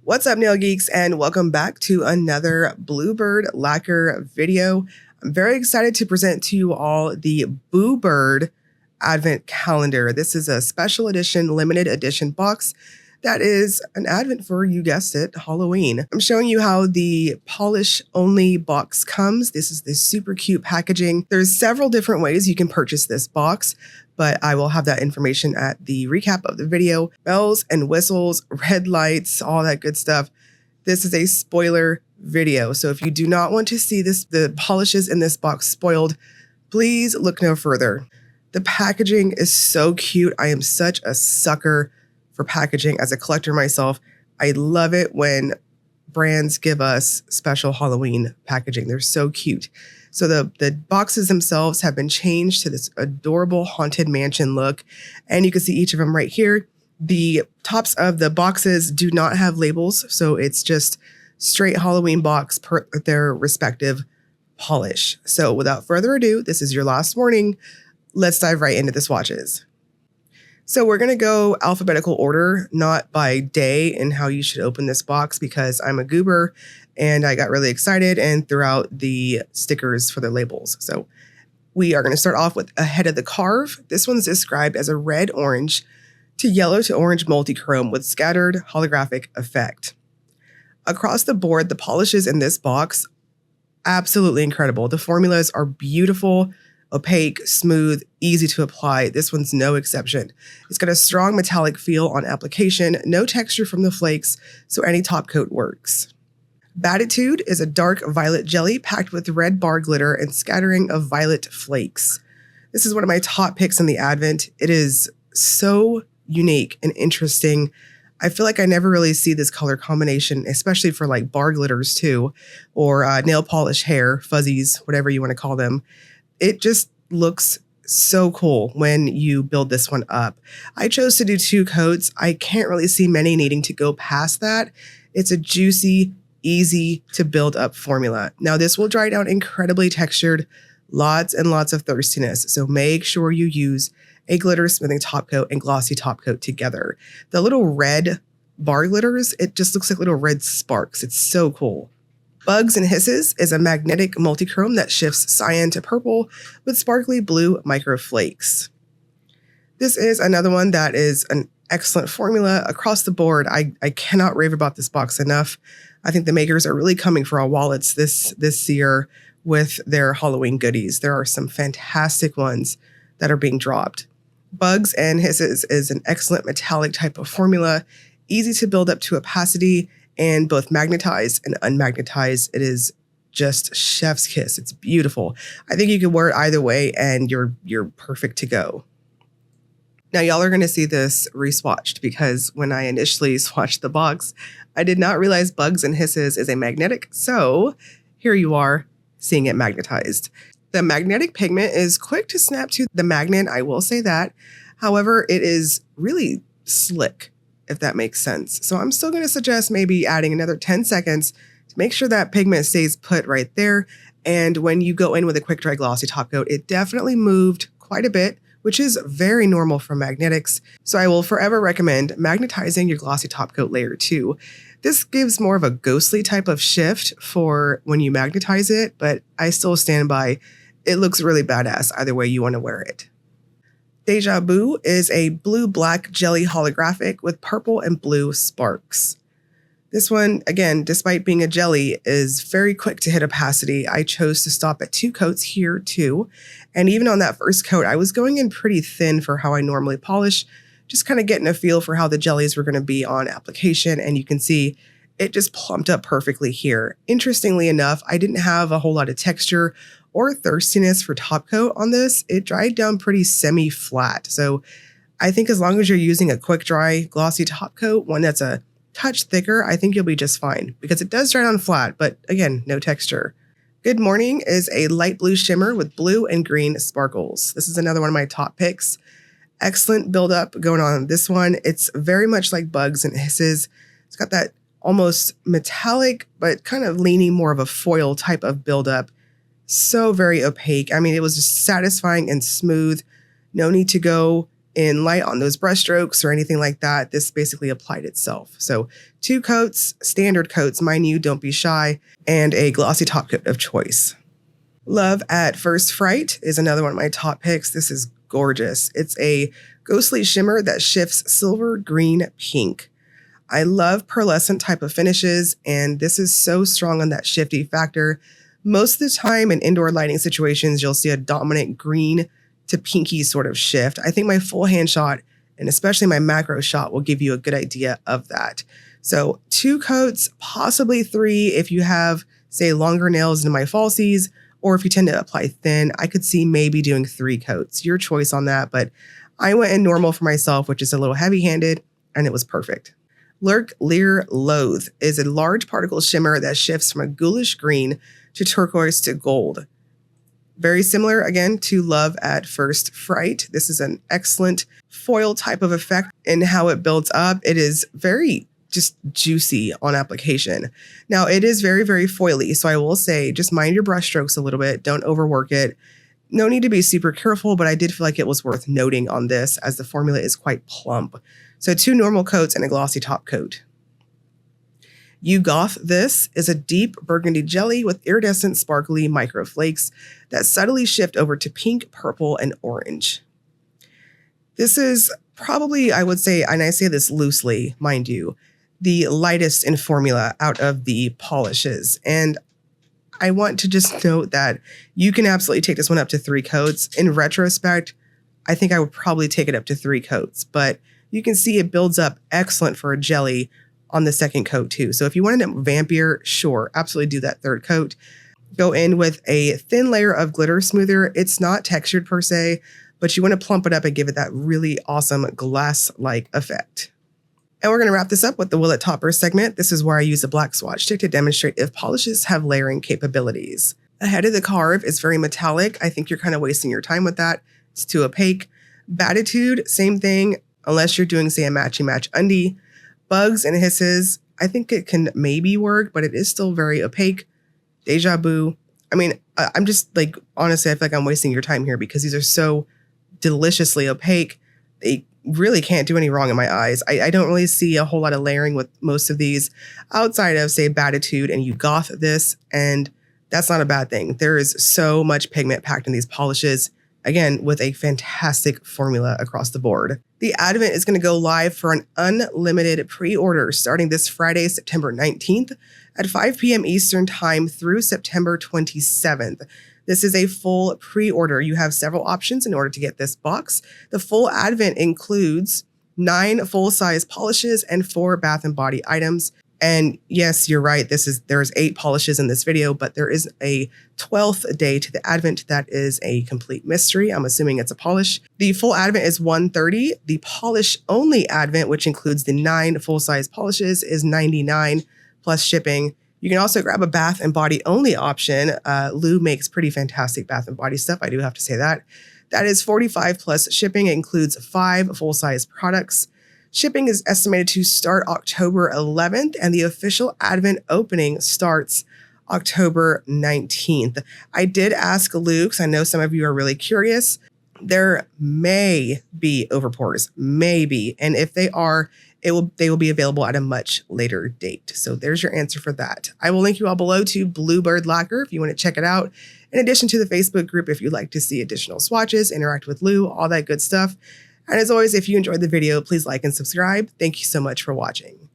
What's up, nail geeks, and welcome back to another Bluebird Lacquer video. I'm very excited to present to you all the Bluebird Advent Calendar. This is a special edition, limited edition box that is an advent for, you guessed it, Halloween. I'm showing you how the polish only box comes. This is the super cute packaging. There's several different ways you can purchase this box, but I will have that information at the recap of the video. Bells and whistles, red lights, all that good stuff. This is a spoiler video, so if you do not want to see the polishes in this box spoiled, please look no further. The packaging is so cute. I am such a sucker for packaging as a collector myself. I love it when brands give us special Halloween packaging. They're so cute. So the boxes themselves have been changed to this adorable haunted mansion look. And you can see each of them right here. The tops of the boxes do not have labels. So it's just straight Halloween box per their respective polish. So without further ado, this is your last warning. Let's dive right into the swatches. So we're going to go alphabetical order, not by day and how you should open this box, because I'm a goober and I got really excited and threw out the stickers for the labels. So we are going to start off with ahead of the Carve. This one's described as a red-orange to yellow to orange multi-chrome with scattered holographic effect. Across the board, the polishes in this box, absolutely incredible. The formulas are beautiful, opaque, smooth, easy to apply. This one's no exception. It's got a strong metallic feel on application, no texture from the flakes, so any top coat works. Battitude is a dark violet jelly packed with red bar glitter and scattering of violet flakes. This is one of my top picks in the Advent. It is so unique and interesting. I feel like I never really see this color combination, especially for like bar glitters too, or nail polish hair, fuzzies, whatever you want to call them. It just looks so cool when you build this one up. I chose to do 2 coats. I can't really see many needing to go past that. It's a juicy, easy to build up formula. Now this will dry down incredibly textured, lots and lots of thirstiness. So make sure you use a glitter smoothing top coat and glossy top coat together. The little red bar glitters, it just looks like little red sparks. It's so cool. Bugs and Hisses is a magnetic multichrome that shifts cyan to purple with sparkly blue micro flakes. This is another one that is an excellent formula across the board. I cannot rave about this box enough. I think the makers are really coming for our wallets this year with their Halloween goodies. There are some fantastic ones that are being dropped. Bugs and Hisses is an excellent metallic type of formula, easy to build up to opacity, and both magnetized and unmagnetized. It is just chef's kiss. It's beautiful. I think you can wear it either way and you're perfect to go. Now y'all are going to see this re-swatched because when I initially swatched the box, I did not realize Bugs and Hisses is a magnetic. So here you are seeing it magnetized. The magnetic pigment is quick to snap to the magnet. I will say that. However, it is really slick, if that makes sense. So I'm still going to suggest maybe adding another 10 seconds to make sure that pigment stays put right there. And when you go in with a quick dry glossy top coat, it definitely moved quite a bit, which is very normal for magnetics. So I will forever recommend magnetizing your glossy top coat layer too. This gives more of a ghostly type of shift for when you magnetize it, but I still stand by it looks really badass either way you want to wear it. Deja Boo is a blue-black jelly holographic with purple and blue sparks. This one, again, despite being a jelly, is very quick to hit opacity. I chose to stop at 2 coats here too. And even on that first coat, I was going in pretty thin for how I normally polish, just kind of getting a feel for how the jellies were going to be on application. And you can see it just plumped up perfectly here. Interestingly enough, I didn't have a whole lot of texture or thirstiness for top coat on this. It dried down pretty semi-flat. So I think as long as you're using a quick dry glossy top coat, one that's a touch thicker, I think you'll be just fine because it does dry down flat, but again, no texture. Good Mourning is a light blue shimmer with blue and green sparkles. This is another one of my top picks. Excellent buildup going on this one. It's very much like Bugs and Hisses. It's got that almost metallic, but kind of leaning more of a foil type of buildup. So very opaque. I mean, it was just satisfying and smooth. No need to go in light on those brush strokes or anything like that. This basically applied itself. So 2 coats, standard coats, mind you, don't be shy, and a glossy top coat of choice. Love at First Fright is another one of my top picks. This is gorgeous. It's a ghostly shimmer that shifts silver, green, pink. I love pearlescent type of finishes, and this is so strong on that shifty factor. Most of the time in indoor lighting situations, you'll see a dominant green to pinky sort of shift. I think my full hand shot and especially my macro shot will give you a good idea of that. So 2 coats, possibly 3 if you have, say, longer nails in my falsies, or if you tend to apply thin. I could see maybe doing 3 coats. Your choice on that, but I went in normal for myself, which is a little heavy-handed, and it was perfect. Lurk, Leer, Loath is a large particle shimmer that shifts from a ghoulish green to turquoise to gold. Very similar, again, to Love at First Fright. This is an excellent foil type of effect in how it builds up. It is very just juicy on application. Now, it is very, very foily, so I will say just mind your brush strokes a little bit. Don't overwork it. No need to be super careful, but I did feel like it was worth noting on this as the formula is quite plump. So 2 normal coats and a glossy top coat. Goth This is a deep burgundy jelly with iridescent sparkly micro flakes that subtly shift over to pink, purple, and orange. This is probably, I would say, and I say this loosely, mind you, the lightest in formula out of the polishes. And I want to just note that you can absolutely take this one up to 3 coats. In retrospect, I think I would probably take it up to 3 coats, but you can see it builds up excellent for a jelly on the 2nd coat too. So if you wanted it vampier, sure, absolutely do that 3rd coat. Go in with a thin layer of glitter smoother. It's not textured per se, but you want to plump it up and give it that really awesome glass-like effect. And we're going to wrap this up with the Will It Topper segment. This is where I use a black swatch stick to demonstrate if polishes have layering capabilities. The head of the Carve is very metallic. I think you're kind of wasting your time with that. It's too opaque. Battitude, same thing, unless you're doing, say, a matchy-match undie. Bugs and Hisses, I think it can maybe work, but it is still very opaque. Deja Boo. I mean, I'm just like, honestly, I feel like I'm wasting your time here because these are so deliciously opaque. They really can't do any wrong in my eyes. I don't really see a whole lot of layering with most of these outside of, say, Battitude, and you Goth This, and that's not a bad thing. There is so much pigment packed in these polishes, again, with a fantastic formula across the board. The Advent is going to go live for an unlimited pre-order starting this Friday, September 19th at 5 p.m. Eastern Time through September 27th. This is a full pre-order. You have several options in order to get this box. The full Advent includes 9 full-size polishes and 4 bath and body items. And yes, you're right. There's 8 polishes in this video, but there is a 12th day to the Advent that is a complete mystery. I'm assuming it's a polish. The full Advent is $130. The polish only Advent, which includes the 9 full-size polishes, is $99 plus shipping. You can also grab a bath and body only option. Lou makes pretty fantastic bath and body stuff. I do have to say that. That is $45 plus shipping. It includes 5 full-size products. Shipping is estimated to start October 11th, and the official Advent opening starts October 19th. I did ask Lou, because I know some of you are really curious. There may be overpours, maybe, and if they are, they will be available at a much later date. So there's your answer for that. I will link you all below to Bluebird Lacquer if you want to check it out. In addition to the Facebook group, if you'd like to see additional swatches, interact with Lou, all that good stuff. And as always, if you enjoyed the video, please like and subscribe. Thank you so much for watching.